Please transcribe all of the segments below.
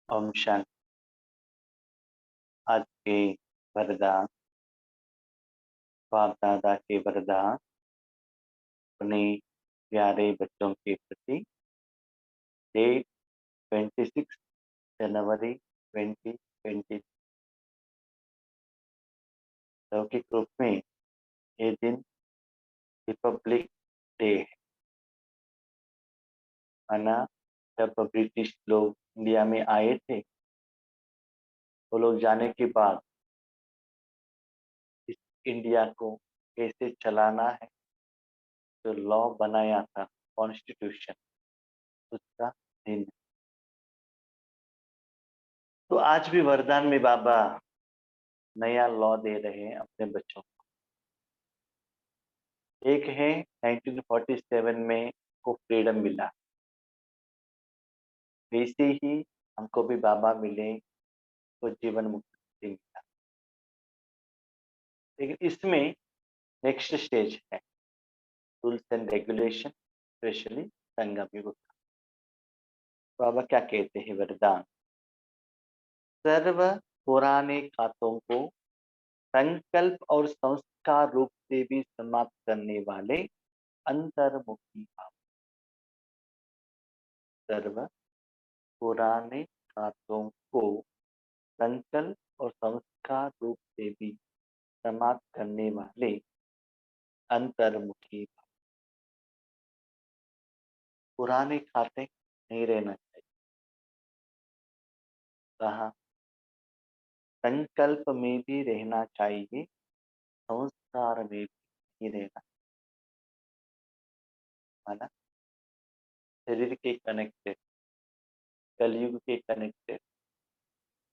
ओम शांति। आज के वरदान, बाप दादा के वरदान अपने प्यारे बच्चों के प्रति। डेट 26 जनवरी 2020। लौकिक रूप में ये दिन रिपब्लिक डे है। माना जब ब्रिटिश लोग इंडिया में आए थे, वो लोग जाने के बाद इस इंडिया को कैसे चलाना है, जो लॉ बनाया था, कॉन्स्टिट्यूशन, उसका दिन। तो आज भी वरदान में बाबा नया लॉ दे रहे हैं अपने बच्चों को। एक है 1947 में को फ्रीडम मिला, वैसे ही हमको भी बाबा मिले तो जीवन मुक्ति मिला। लेकिन इसमें नेक्स्ट स्टेज है रूल्स एंड रेगुलेशन, स्पेशली संगम युग। बाबा क्या कहते हैं वरदान? सर्व पुराने खातों को संकल्प और संस्कार रूप से भी समाप्त करने वाले अंतर्मुखी भाव। सर्व पुराने खातों को संकल्प और संस्कार रूप से भी समाप्त करने वाले अंतर्मुखी भाव। पुराने खाते नहीं रहना चाहिए। कहा संकल्प में भी रहना चाहिए, संस्कार में भी नहीं रहना। माना शरीर के कनेक्टेड, कलयुग के कनेक्टेड,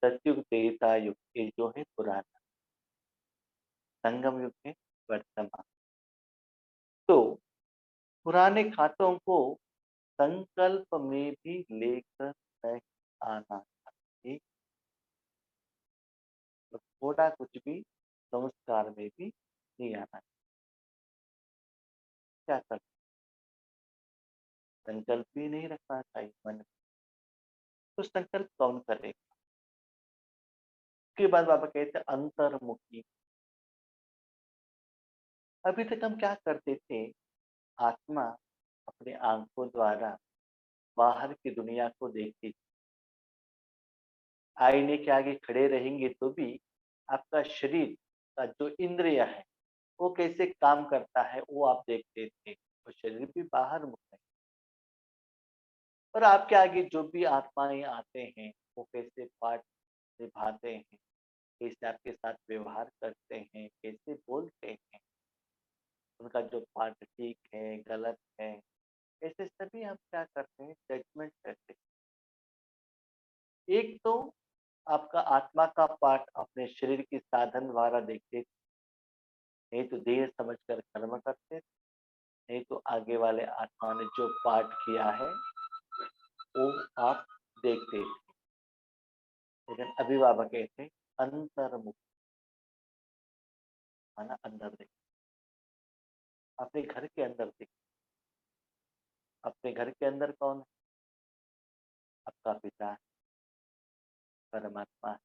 सतयुग त्रेता युग ये जो है पुराना, संगम युग है वर्तमान। तो पुराने खातों को संकल्प में भी लेकर नहीं आना चाहिए, तो थोड़ा कुछ भी संस्कार में भी नहीं आना। क्या कर संकल्प भी नहीं रखना चाहिए मन में, तो संकल्प कौन करेगा? उसके बाद बाबा कहते हैं अंतर्मुखी। अभी तक हम क्या करते थे? आत्मा अपने आंखों द्वारा बाहर की दुनिया को देखती थी। आईने के आगे खड़े रहेंगे तो भी आपका शरीर का जो इंद्रिय है वो कैसे काम करता है वो आप देखते थे। तो शरीर भी बाहर मुख है, और आपके आगे जो भी आत्माएं आते हैं वो कैसे पाठ निभाते हैं, कैसे आपके साथ व्यवहार करते हैं, कैसे बोलते हैं, उनका जो पाठ ठीक है गलत है, ऐसे सभी हम क्या करते हैं? जजमेंट करते हैं। एक तो आपका आत्मा का पाठ अपने शरीर के साधन द्वारा देखते थे, नहीं तो देह समझकर कर्म करते थे, नहीं तो आगे वाले आत्मा ने जो पाठ किया है वो आप देखते थे। लेकिन अभी बाबा कहते हैं अंतर्मुख, माना अंदर देख, अपने घर के अंदर देख। अपने घर के अंदर कौन है? आपका पिता है, परमात्मा है।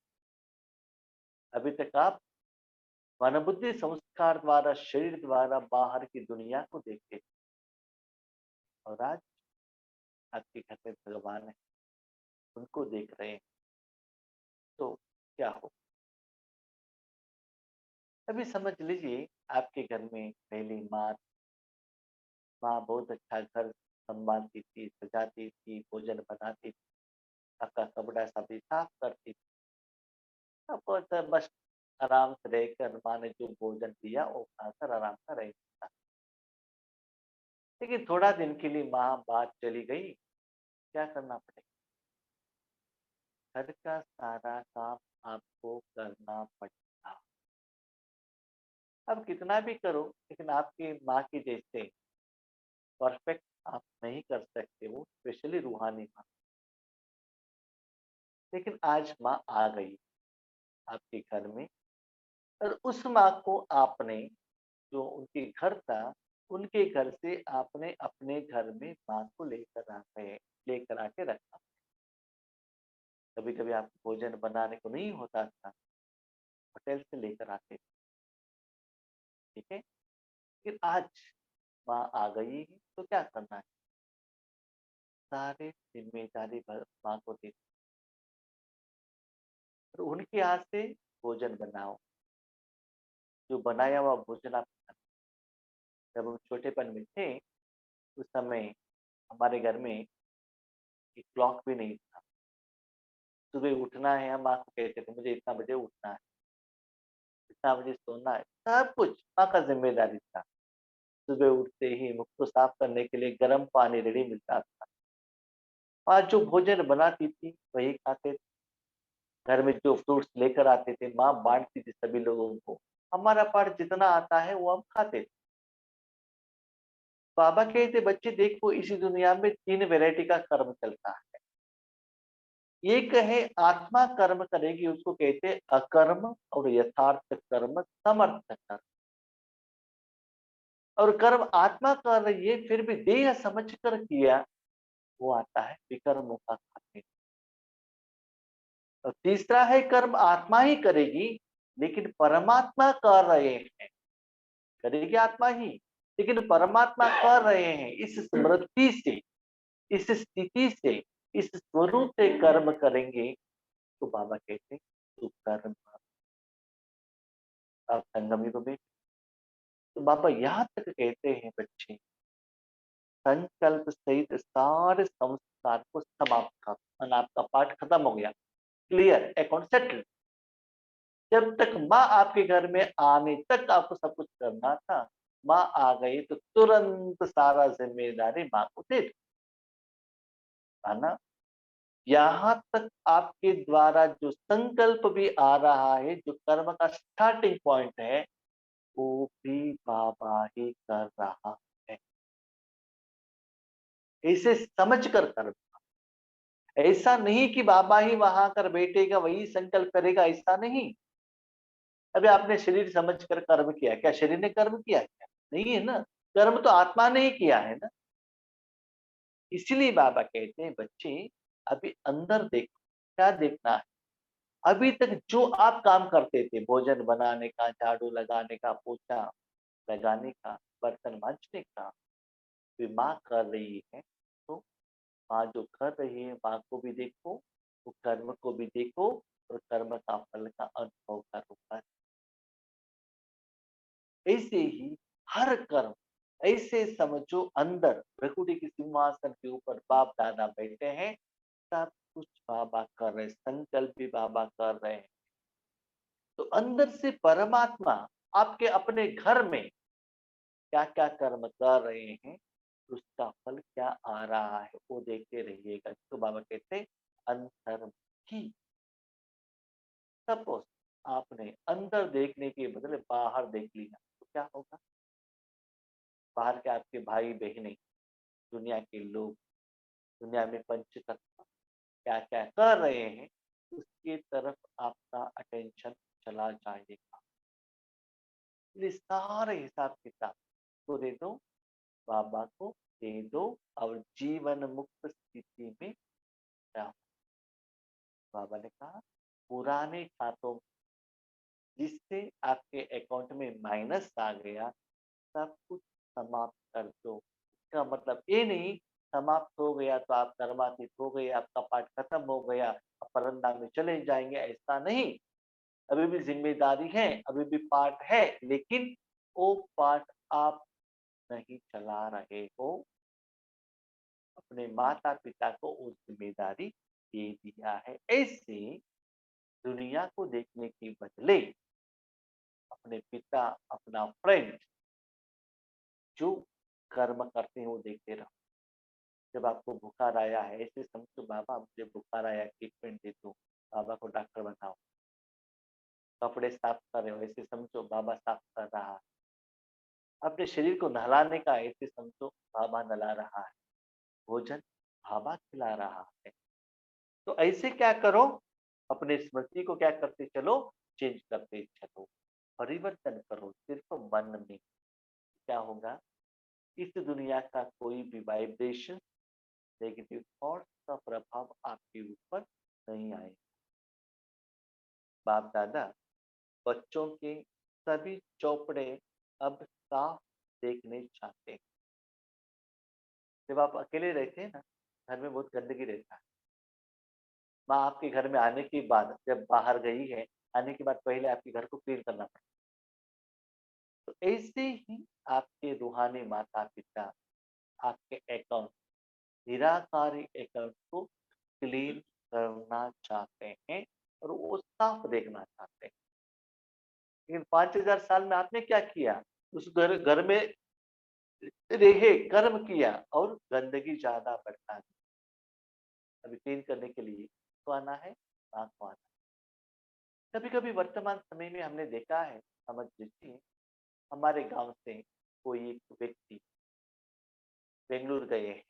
अभी तक आप मन बुद्धि संस्कार द्वारा, शरीर द्वारा बाहर की दुनिया को देखते थे, और आज आपके घर में भगवान है, उनको देख रहे हैं। तो क्या हो? अभी समझ लीजिए आपके घर में पहली माँ, माँ बहुत अच्छा घर संभालती थी, सजाती थी, भोजन बनाती थी, आपका कपड़ा सभी साफ करती थी। आपको तो बस आराम से रहकर माँ ने जो भोजन दिया वो खाकर आराम से रह सकता। लेकिन थोड़ा दिन के लिए माँ बात चली गई, क्या करना पड़ेगा? घर का सारा काम आपको करना पड़ेगा। अब कितना भी करो लेकिन आपकी माँ की जैसे परफेक्ट आप नहीं कर सकते, वो स्पेशली रूहानी माँ। लेकिन आज माँ आ गई आपके घर में, और उस माँ को आपने, जो उनके घर था, उनके घर से आपने अपने घर में माँ को लेकर आके रखा। कभी-कभी आपको भोजन बनाने को नहीं होता था, होटल से लेकर आते थे, ठीक है? फिर आज माँ आ गई है, तो क्या करना है? सारे ज़िम्मेदारी माँ को दे और उनके हाथ से भोजन बनाओ, जो बनाया हुआ भोजन आप खाना। जब हम छोटेपन में थे, उस समय हमारे घर में एक क्लॉक भी नहीं था। सुबह उठना है, हम माँ को कहते थे, मुझे इतना बजे उठना है, इतना बजे सोना है, सब कुछ माँ का ज़िम्मेदारी था। सुबह उठते ही मुख को साफ करने के लिए गर्म पानी रेडी मिलता था। माँ जो भोजन बनाती थी, वही खाते थे। घर में जो फ्रूट्स लेकर आते थे, माँ बाँटती थी सभी लोगों को। हमारा पार्ट जितना आता है, वो हम खाते थे। बाबा कहते, "बच्चे देखो, इस दुनिया में 3 वैरायटी का कर्म चलता है। एक है आत्मा कर्म करेगी, उसको कहते हैं अकर्म और यथार्थ कर्म, समर्थ कर्म। और कर्म आत्मा कर रही है, फिर भी देह समझ कर किया, वो आता है विकर्मों का खाते। और तीसरा है कर्म आत्मा ही करेगी, लेकिन परमात्मा कर रहे हैं। करेगी आत्मा ही, लेकिन परमात्मा कर रहे हैं। इस स्मृति से, इस स्थिति से, इस स्वरूप से कर्म करेंगे, तो बाबा कहते हैं तू कर्म आप संगम युग में। तो बाबा यहाँ तक कहते हैं बच्चे, संकल्प सहित सारे संस्कार को समाप्त कर, और आपका पाठ खत्म हो गया, क्लियर, अकाउंट सेटल। जब तक माँ आपके घर में आने तक आपको सब कुछ करना था, माँ आ गई तो तुरंत सारा जिम्मेदारी माँ को दे दो, है ना? यहाँ तक आपके द्वारा जो संकल्प भी आ रहा है, जो कर्म का स्टार्टिंग पॉइंट है, वो भी बाबा ही कर रहा है। इसे समझ कर कर्म, ऐसा नहीं कि बाबा ही वहां कर बैठेगा, वही संकल्प करेगा, ऐसा नहीं। अभी आपने शरीर समझ कर कर्म किया, क्या शरीर ने कर्म किया क्या? नहीं है ना। कर्म तो आत्मा ने ही किया है ना। इसलिए बाबा कहते हैं बच्चे, अभी अंदर देखो, क्या देखना है? अभी तक जो आप काम करते थे, भोजन बनाने का, झाड़ू लगाने का, पोछा लगाने का, बर्तन मांजने का, वे माँ कर रही है, तो माँ जो कर रही है, माँ को भी देखो, वो कर्म को भी देखो, और कर्म का फल का अनुभव करो बस। ऐसे ही हर कर्म, ऐसे समझो अंदर भृकुटी के सिंहासन के ऊपर बाप दादा बैठे हैं, सब कुछ बाबा कर रहे हैं, संकल्प भी बाबा कर रहे हैं। तो अंदर से परमात्मा आपके अपने घर में क्या क्या कर्म कर रहे हैं, उसका फल क्या आ रहा है, वो देखते रहिएगा। तो बाबा कहते हैं अंतर्मुखी। सपोज आपने अंदर देखने के बदले बाहर देख लिया, तो क्या होगा? बाहर के आपके भाई बहनें, दुनिया के लोग, दुनिया में पंचतत्व क्या क्या कर रहे हैं, उसके तरफ आपका अटेंशन चला जाएगा। इसलिए सारे हिसाब किताब को दे दो, बाबा को दे दो, और जीवन मुक्त स्थिति में जाओ। बाबा ने कहा पुराने खातों जिससे आपके अकाउंट में माइनस आ गया, सब कुछ समाप्त कर दो। इसका मतलब ये नहीं समाप्त हो गया तो आप कर्मातीत हो गए, आपका पाठ खत्म हो गया, आप परमधाम में चले जाएंगे, ऐसा नहीं। अभी भी जिम्मेदारी है, अभी भी पाठ है, लेकिन वो पाठ आप नहीं चला रहे हो। अपने माता पिता को वो जिम्मेदारी दे दिया है। ऐसे दुनिया को देखने के बदले अपने पिता, अपना फ्रेंड जो कर्म करते हैं वो देखते रहो। जब आपको बुखार आया है, ऐसे समझो बाबा मुझे बुखार आया, ट्रीटमेंट दे दो, बाबा को डॉक्टर बनाओ। कपड़े साफ कर रहे हो, ऐसे समझो बाबा साफ कर रहा है। अपने शरीर को नहलाने का ऐसे समझो बाबा नहला रहा है। भोजन बाबा खिला रहा है। तो ऐसे क्या करो, अपने स्मृति को क्या करते चलो, चेंज करते चलो, परिवर्तन करो सिर्फ मन में। क्या होगा? इस दुनिया का कोई भी वाइब्रेशन, नेगेटिव थॉट्स का प्रभाव आपके ऊपर नहीं आए। बाप दादा बच्चों के सभी चौपड़े अब साफ देखने चाहते हैं। जब आप अकेले रहते हैं ना, घर में बहुत गंदगी रहता है। माँ आपके घर में आने के बाद जब बाहर गई है, आने के बाद पहले आपके घर को क्लीन करना पड़ता है। तो ऐसे ही आपके रूहानी माता पिता आपके अकाउंट, निराकारी अकाउंट को क्लीन करना चाहते हैं और वो साफ देखना चाहते हैं। लेकिन 5000 साल में आपने क्या किया? उस घर घर में रहे, कर्म किया और गंदगी ज्यादा बढ़ता गई। अभी क्लीन करने के लिए तो आना है, माँ को आना है। कभी कभी वर्तमान समय में हमने देखा है, समझ लीजिए हमारे गांव से कोई एक व्यक्ति बेंगलुरु गए हैं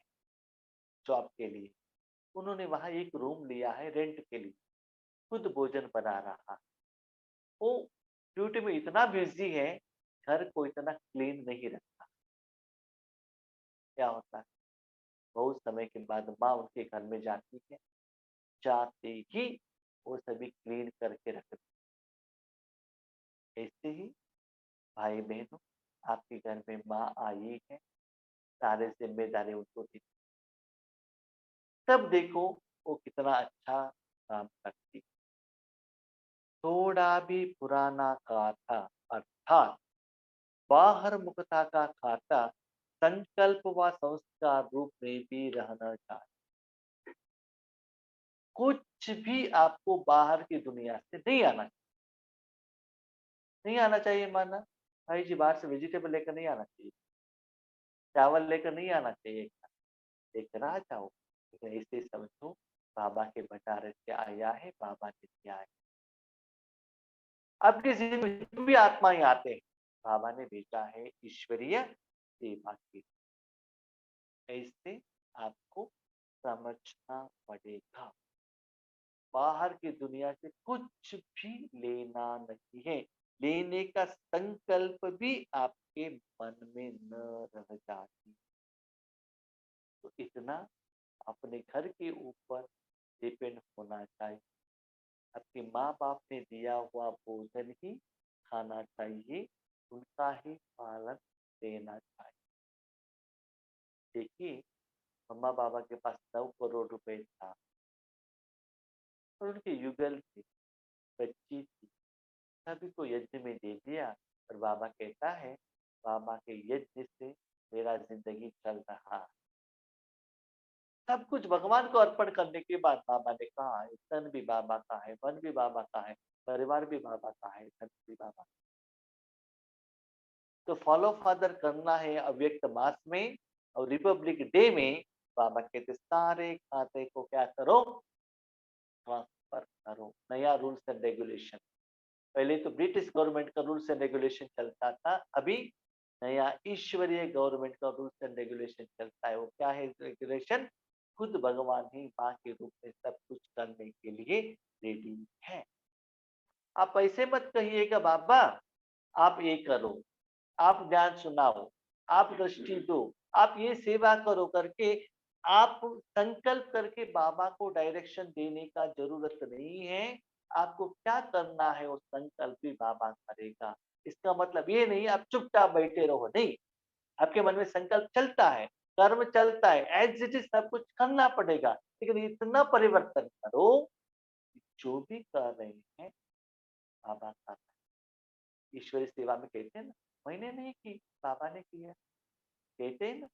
जॉब के लिए। उन्होंने वहां एक रूम लिया है रेंट के लिए, खुद भोजन बना रहा है। वो ड्यूटी में इतना बिजी है, घर को इतना क्लीन नहीं रखता। क्या होता है, बहुत समय के बाद माँ उनके घर में जाती है, जाते ही वो सभी क्लीन करके रखती है। ऐसे ही भाई बहनों, आपके घर में माँ आई है, सारे जिम्मेदारी उनको दी, तब देखो वो कितना अच्छा काम करती। थोड़ा भी पुराना खाता अर्थात बाहर मुखता का खाता संकल्प व संस्कार रूप में भी रहना चाहिए। कुछ भी आपको बाहर की दुनिया से नहीं आना चाहिए। नहीं आना चाहिए माना, भाई जी बाहर से वेजिटेबल लेकर नहीं आना चाहिए, चावल लेकर नहीं आना चाहिए, लेकर आ जाओ, लेकिन ऐसे समझो बाबा के भंडारे से आया है, बाबा ने दिया है। आपकी जिंदगी में जो भी आत्माएं आते हैं, बाबा ने भेजा है ईश्वरीय सेवा की। ऐसे आपको समझना पड़ेगा, बाहर की दुनिया से कुछ भी लेना नहीं है। लेने का संकल्प भी आपके मन में न रह जाती। तो इतना अपने घर के ऊपर डिपेंड होना चाहिए। आपके माँ बाप ने दिया हुआ भोजन ही खाना चाहिए, उनका ही पालन देना चाहिए। देखिए, मम्मा बाबा के पास 9 करोड़ रुपए था और उनके युगल थी, बच्ची थी, सभी को यज्ञ में दे दिया। और बाबा कहता है, बाबा के यज्ञ से मेरा जिंदगी चल रहा है। सब कुछ भगवान को अर्पण करने के बाद बाबा ने कहा, तन भी बाबा का है, मन भी बाबा का है, परिवार भी बाबा का है, धन भी बाबा का। तो फॉलो फादर करना है अव्यक्त मास में, और रिपब्लिक डे में बाबा कहते सारे खाते को क्या करो, ट्रांसफर करो। नया रूल्स एंड रेगुलेशन, पहले तो ब्रिटिश गवर्नमेंट का रूल्स एंड रेगुलेशन चलता था, अभी नया ईश्वरीय गवर्नमेंट का रूल्स एंड रेगुलेशन चलता है। वो क्या है रेगुलेशन? खुद भगवान ही माँ के रूप में सब कुछ करने के लिए रेडी है। आप ऐसे मत कहिएगा बाबा आप ये करो, आप ज्ञान सुनाओ, आप दृष्टि दो, आप ये सेवा करो करके आप संकल्प करके बाबा को डायरेक्शन देने का जरूरत नहीं है। आपको क्या करना है वो संकल्प भी बाबा करेगा। इसका मतलब ये नहीं आप चुपचाप बैठे रहो, नहीं। आपके मन में संकल्प चलता है, कर्म चलता है, एज इट इज सब कुछ करना पड़ेगा, लेकिन इतना परिवर्तन करो कि जो भी कर रहे हैं बाबा का। ईश्वरी सेवा में कहते हैं ना, मैंने नहीं की, बाबा ने किया, कहते हैं ना।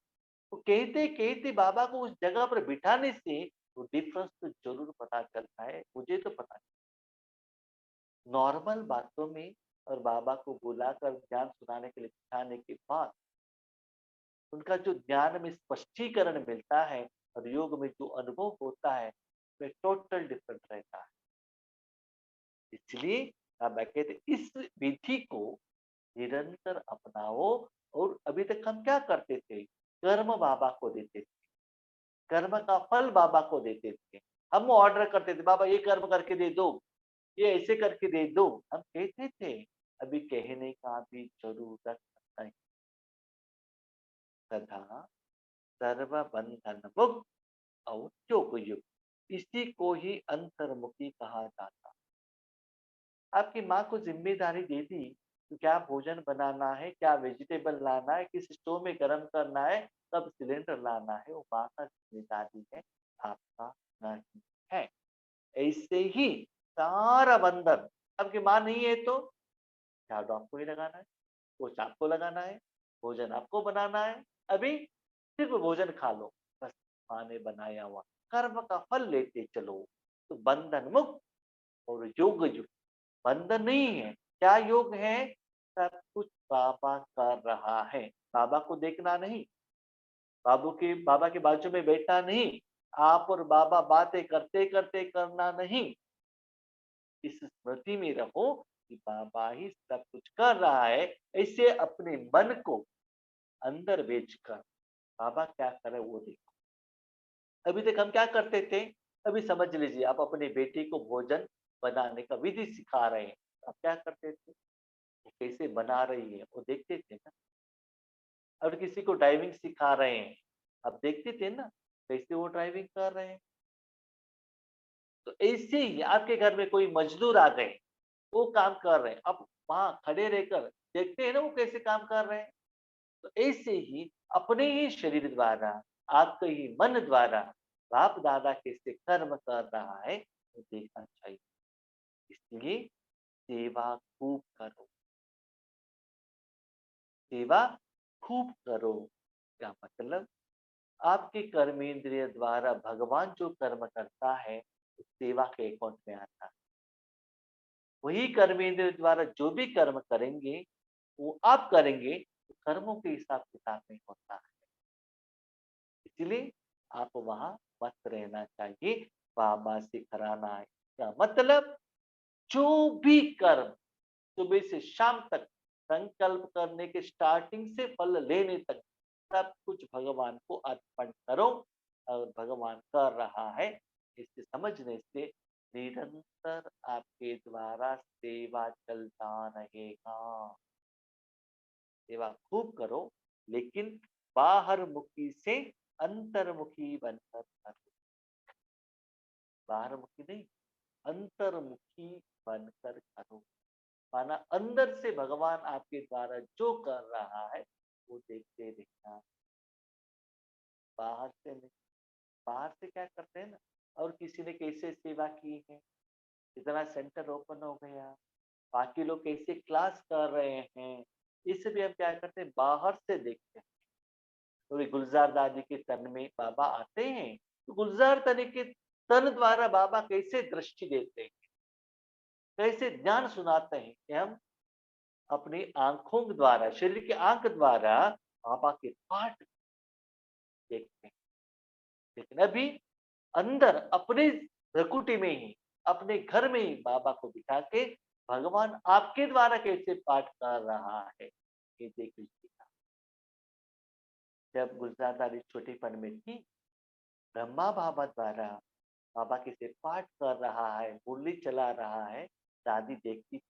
तो कहते कहते बाबा को उस जगह पर बिठाने से वो डिफरेंस तो जरूर पता चलता है, मुझे तो पता। नॉर्मल बातों में और बाबा को बुलाकर ज्ञान सुनाने के लिए बिठाने के बाद उनका जो ज्ञान में स्पष्टीकरण मिलता है और योग में जो अनुभव होता है वह टोटल डिफरेंट रहता है। इसलिए बाबा कहते इस विधि को निरंतर अपनाओ। और अभी तक हम क्या करते थे, कर्म बाबा को देते थे, कर्म का फल बाबा को देते थे। हम ऑर्डर करते थे, बाबा ये कर्म करके दे दो, ये ऐसे करके दे दो, हम कहते थे। अभी कहने का भी जरूरत नहीं। सदा सर्व बंधन मुक्त और योग युक्त, इसी को ही अंतर्मुखी कहा जाता। आपकी माँ को ज़िम्मेदारी दे दी, कि क्या भोजन बनाना है, क्या वेजिटेबल लाना है, किस स्टोव में गरम करना है, कब सिलेंडर लाना है, वो माँ का ज़िम्मेदारी है, आपका नहीं है। ऐसे ही सारा बंधन, आपकी माँ नहीं है तो झाड़ू आपको ही लगाना है, पोछा आपको लगाना है, भोजन आपको बनाना है, अभी सिर्फ भोजन खा लो, बस माँ ने बनाया हुआ। कर्म का फल लेते चलो, तो बंधन मुक्त और योग युक्त। बंधन नहीं है, क्या योग है? सब कुछ बाबा कर रहा है, बाबा को देखना नहीं, बाबा के बाजू में बैठना नहीं, आप और बाबा बातें करते करते करना नहीं, इस स्मृति में रहो कि बाबा ही सब कुछ कर रहा है। ऐसे अपने मन को अंदर बेचकर बाबा क्या करे वो देखो। अभी तक हम क्या करते थे? अभी समझ लीजिए, आप अपनी बेटी को भोजन बनाने का विधि सिखा रहे हैं, आप क्या करते थे? वो कैसे बना रही है वो देखते थे ना। और किसी को ड्राइविंग सिखा रहे हैं, आप देखते थे ना कैसे वो ड्राइविंग कर रहे हैं। तो ऐसे ही आपके घर में कोई मजदूर आ गए, वो काम कर रहे हैं, आप वहाँ खड़े रहकर देखते हैं ना वो कैसे काम कर रहे हैं। तो ऐसे ही अपने ही शरीर द्वारा, आपके ही मन द्वारा बाप दादा कैसे कर्म कर रहा है वो देखना चाहिए। इसलिए सेवा खूब करो, सेवा खूब करो। क्या मतलब? आपके कर्मेंद्रिय द्वारा भगवान जो कर्म करता है, उस सेवा के अकाउंट में आता है। वही कर्मेंद्रिय द्वारा जो भी कर्म करेंगे, वो आप करेंगे, तो कर्मों के हिसाब किताब में होता है। इसलिए आप वहाँ मत रहना चाहिए, बाबा से कराना है। क्या मतलब? जो भी कर्म सुबह से शाम तक संकल्प करने के स्टार्टिंग से फल लेने तक सब कुछ भगवान को अर्पण करो, और भगवान कर रहा है, इसे समझने से निरंतर आपके द्वारा सेवा चलता रहेगा। सेवा खूब करो, लेकिन बाहर मुखी से अंतर्मुखी बनकर करो। बाहर मुखी नहीं, अंतर्मुखी बनकर करो। माना अंदर से भगवान आपके द्वारा जो कर रहा है वो देखते रहना, बाहर से नहीं। बाहर से क्या करते हैं ना, और किसी ने कैसे सेवा की है, इतना सेंटर ओपन हो गया, बाकी लोग कैसे क्लास कर रहे हैं, इसे भी हम क्या करते हैं, बाहर से देखते हैं। तो गुलजार दादी के तन में बाबा आते हैं, तो गुलजार दादी के तन द्वारा बाबा कैसे दृष्टि देते हैं, कैसे ज्ञान सुनाते हैं, कि हम अपनी आंखों द्वारा, शरीर की आंख द्वारा बाबा के पाठ देखते हैं। लेकिन अभी अंदर अपने प्रकृति में ही, अपने घर में ही बाबा को बिठा के भगवान आपके द्वारा कैसे पाठ कर रहा है, ये देख लीजिए। जब गुलजार दादी छोटीपन में थी, ब्रह्मा बाबा द्वारा बाबा कैसे पाठ कर रहा है, मुरली चला रहा है, दादी देखती।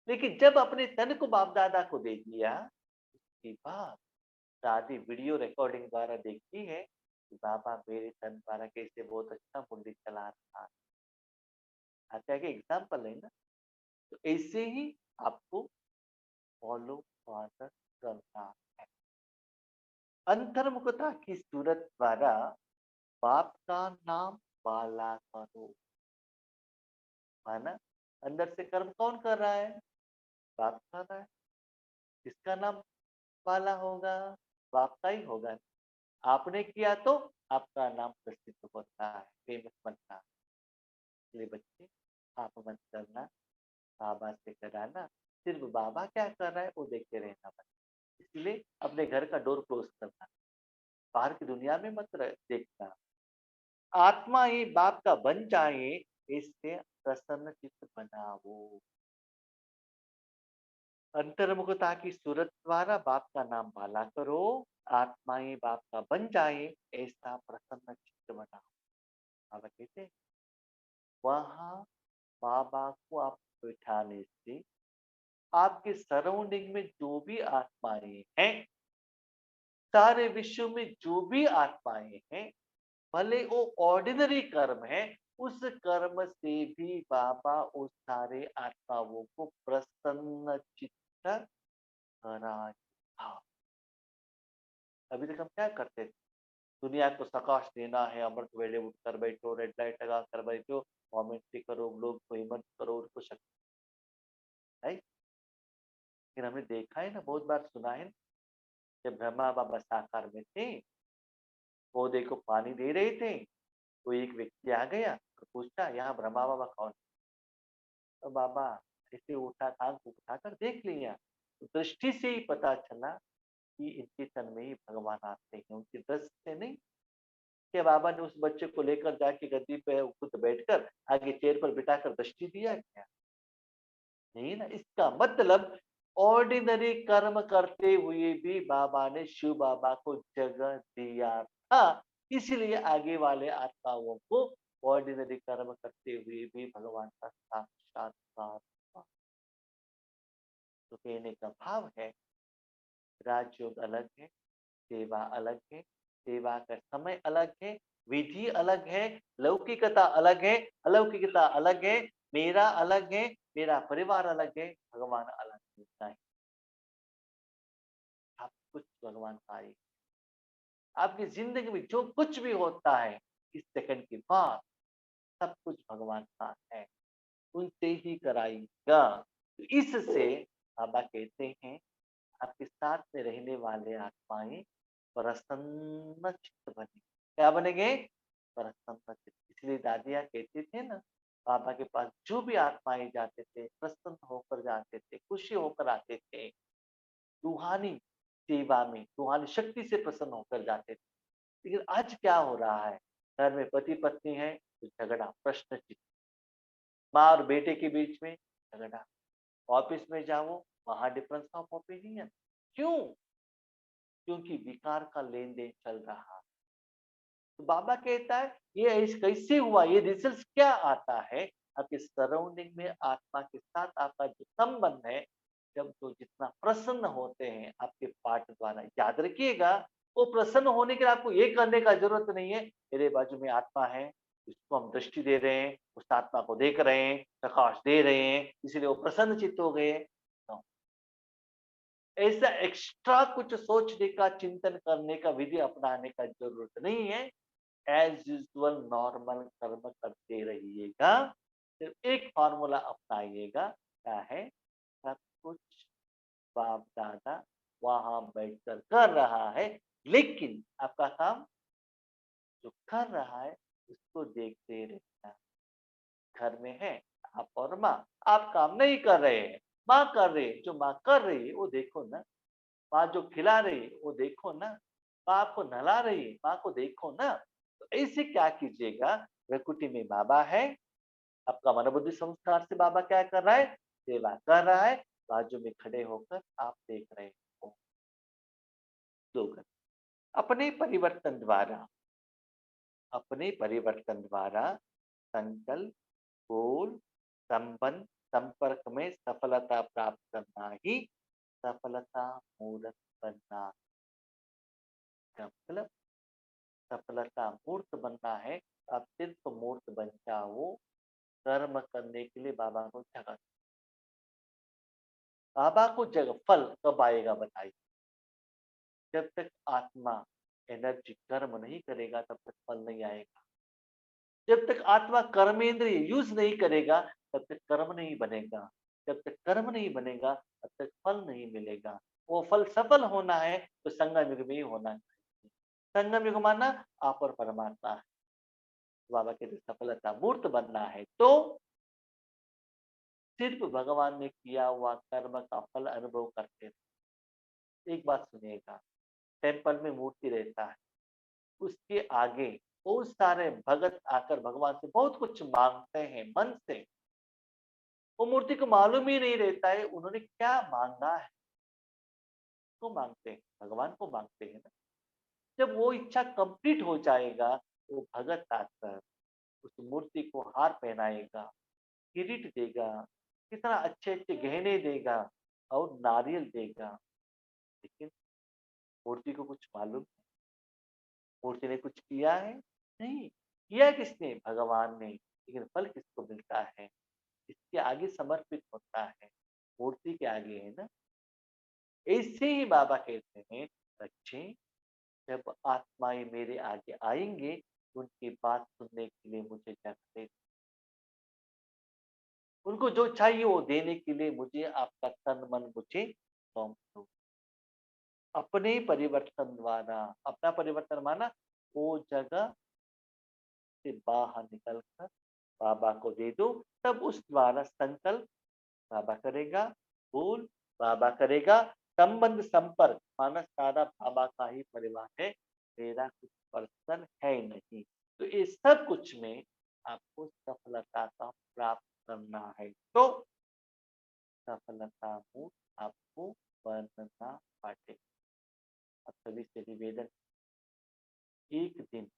लेकिन जब अपने तन को बाप दादा को दे दिया, उसके बाद दादी वीडियो रिकॉर्डिंग द्वारा देखती है कि बाबा मेरे तन द्वारा कैसे बहुत अच्छा मुरली चला रहा है। अच्छा के एग्जाम्पल है ना। तो ऐसे ही आपको फॉलो फॉरवर्ड करना है। अंतर्मुखता की सूरत द्वारा बाप का नाम बाला करो। माना अंदर से कर्म कौन कर रहा है? बाप कर रहा है। किसका नाम बाला होगा? बाप का ही होगा। आपने किया तो आपका नाम प्रसिद्ध होता है, फेमस बनता है। इसलिए बच्चे, आप मत करना, बाबा से कराना। सिर्फ बाबा क्या कर रहा है वो देखते रहना बस। इसलिए अपने घर का डोर क्लोज करना, बाहर की दुनिया में मत देखना। आत्मा ही बाप का बन जाए, इससे प्रसन्न चित्त बनाओ। अंतर्मुखता की सूरत द्वारा बाप का नाम बाला करो, आत्मा ही बाप का बन जाए, ऐसा प्रसन्न चित्त बनाओ। बाबा कहते, वहां बाबा को आप बिठाने से आपके सराउंडिंग में जो भी आत्माएं हैं, सारे विश्व में जो भी आत्माएं हैं, भले वो ऑर्डिनरी कर्म है, उस कर्म से भी बाबा उस सारे आत्माओं को प्रसन्न चित्त कराया। अभी तक हम क्या करते थे? दुनिया को प्रकाश देना है, अमृत वेले उठकर बैठो, रेड लाइट लगा कर बैठो, कमेंट्री करो, लोग को हिम्मत करो, उनको शक्ति है। लेकिन हमने देखा है ना, बहुत बार सुना है ना, जब ब्रह्मा बाबा साकार में थे, पौधे को पानी दे रहे थे, तो एक व्यक्ति आ गया और पूछा, यहाँ ब्रह्मा बाबा कौन? तो बाबा ऐसे उठा, आंख उठाकर देख लिया, तो दृष्टि से ही पता चला कि इनके तन में ही भगवान आते हैं, उनकी दृष्टि से नहीं। क्या बाबा ने उस बच्चे को लेकर जाके गद्दी पे खुद बैठकर आगे चेयर पर बिठाकर दृष्टि दिया क्या? नहीं ना। इसका मतलब ऑर्डिनरी कर्म करते हुए भी बाबा ने शिव बाबा को जगह दिया था, इसलिए आगे वाले आत्माओं को ऑर्डिनरी कर्म करते हुए भी भगवान का साक्षात्कार हुआ। तो कहने का भाव है, राजयोग अलग है, सेवा अलग है, सेवा का समय अलग है, विधि अलग है, लौकिकता अलग है, अलौकिकता अलग है, मेरा अलग है, मेरा परिवार अलग है, भगवान अलग होता है। सब कुछ भगवान का है। आपकी जिंदगी में जो कुछ भी होता है इस सेकंड के बाद, सब कुछ भगवान का है, उनसे ही कराएगा। तो इससे बाबा कहते हैं, आपके साथ में रहने वाले आत्माएं प्रसन्न चित्त बने। क्या बनेंगे? प्रसन्न चित्त। इसलिए दादिया कहते थे ना, बाबा के पास जो भी आत्माएं जाते थे, प्रसन्न होकर जाते थे, खुशी होकर आते थे, रूहानी सेवा में, रूहानी शक्ति से प्रसन्न होकर जाते थे। लेकिन आज क्या हो रहा है? घर में पति पत्नी है तो झगड़ा, प्रश्न चिन्ह, माँ और बेटे के बीच में झगड़ा, ऑफिस में जाओ वहां डिफरेंस ऑफ ओपिनियन। क्यों? क्योंकि विकार का लेन देन चल रहा। तो बाबा कहता है, ये कैसे हुआ, ये रिजल्ट क्या आता है? आपके सराउंडिंग में आत्मा के साथ आपका जो संबंध है, जब तो जितना प्रसन्न होते हैं आपके पाठ द्वारा, याद रखिएगा, वो प्रसन्न होने के लिए आपको ये करने का जरूरत नहीं है, मेरे बाजू में आत्मा है, उसको हम दृष्टि दे रहे हैं, उस आत्मा को देख रहे हैं, प्रकाश दे रहे हैं, इसलिए वो प्रसन्न चित्त हो गए। No. ऐसा एक्स्ट्रा कुछ सोचने का, चिंतन करने का, विधि अपनाने का जरूरत नहीं है। एज यूजुअल नॉर्मल कर्म करते रहिएगा। सिर्फ एक फॉर्मूला अपनाइएगा, क्या है? सब कुछ बाप दादा वहां बैठकर कर रहा है, लेकिन आपका काम जो कर रहा है उसको देखते रहना। घर में है आप और माँ, आप काम नहीं कर रहे हैं, माँ कर रही है, जो माँ कर रही है वो देखो ना। माँ जो खिला रही है वो देखो ना। माँ आपको नहला रही है, माँ को देखो ना। तो ऐसे क्या कीजिएगा, प्रकृति में बाबा है, आपका मनोबुद्धि संस्कार से बाबा क्या कर रहा है? सेवा कर रहा है, बाजू में खड़े होकर आप देख रहे हो। स्लोगन, अपने परिवर्तन द्वारा, अपने परिवर्तन द्वारा संकल्प, गोल, संबंध, संपर्क में सफलता प्राप्त करना ही सफलता मूर्त बनना। का मतलब सफलता मूर्त बनना है। आप सिर्फ मूर्त बन जाओ, कर्म करने के लिए बाबा को जगह। बाबा को जगह, फल कब आएगा बताइए? जब तक आत्मा एनर्जी कर्म नहीं करेगा तब तक फल नहीं आएगा। जब तक आत्मा कर्मेंद्रिय यूज नहीं करेगा तब तक कर्म नहीं बनेगा। जब तक कर्म नहीं बनेगा तब तक फल नहीं मिलेगा। वो फल सफल होना है तो संगम युग में ही होना चाहिए। संगम युग माना आप और परमात्मा है। बाबा कहते सफलता मूर्त बनना है तो सिर्फ भगवान ने किया हुआ कर्म का फल अनुभव करते रहो। एक बात सुनिएगा, टेम्पल में मूर्ति रहता है, उसके आगे बहुत सारे भगत आकर भगवान से बहुत कुछ मांगते हैं मन से। वो मूर्ति को मालूम ही नहीं रहता है उन्होंने क्या मांगा है। तो मांगते हैं, भगवान को मांगते हैं ना। जब वो इच्छा कंप्लीट हो जाएगा, वो भगत आकर उस मूर्ति को हार पहनाएगा, किरीट देगा, कितना अच्छे अच्छे गहने देगा और नारियल देगा। लेकिन मूर्ति को कुछ मालूम, मूर्ति ने कुछ किया है? नहीं, किया किसने? भगवान ने, लेकिन फल किसको मिलता है? इसके आगे समर्पित होता है, मूर्ति के आगे है ना। ऐसे ही बाबा कहते हैं, बच्चे जब आत्माएँ मेरे आगे आएँगे, उनकी बात सुनने के लिए मुझे जगह दे। उनको जो चाहिए वो देने के लिए मुझे आपका तन मन मुझे सौंप दो। अपने परिवर्तन द्वारा, अपना परिवर्तन माना वो जगह से बाहर निकल कर बाबा को दे दो, तब उस द्वारा संकल्प बाबा करेगा, बोल बाबा करेगा, संबंध संपर्क माना सारा बाबा का ही परिवार है, मेरा कुछ पर्सन है नहीं। तो इस सब कुछ में आपको सफलता का प्राप्त करना है, तो सफलता मूल आपको बनना पड़ेगा। अब सभी से निवेदन, एक दिन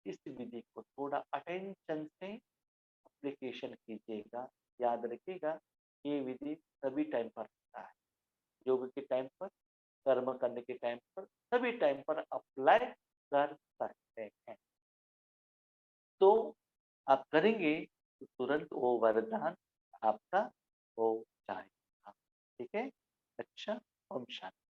इस विधि को थोड़ा अटेंशन से एप्लीकेशन कीजिएगा। याद रखिएगा, ये विधि सभी टाइम पर होता है, योग के टाइम पर, कर्म करने के टाइम पर, सभी टाइम पर अप्लाई कर सकते हैं। तो आप करेंगे तो तुरंत वो वरदान आपका हो जाएगा। ठीक है? अच्छा, ओम शांति।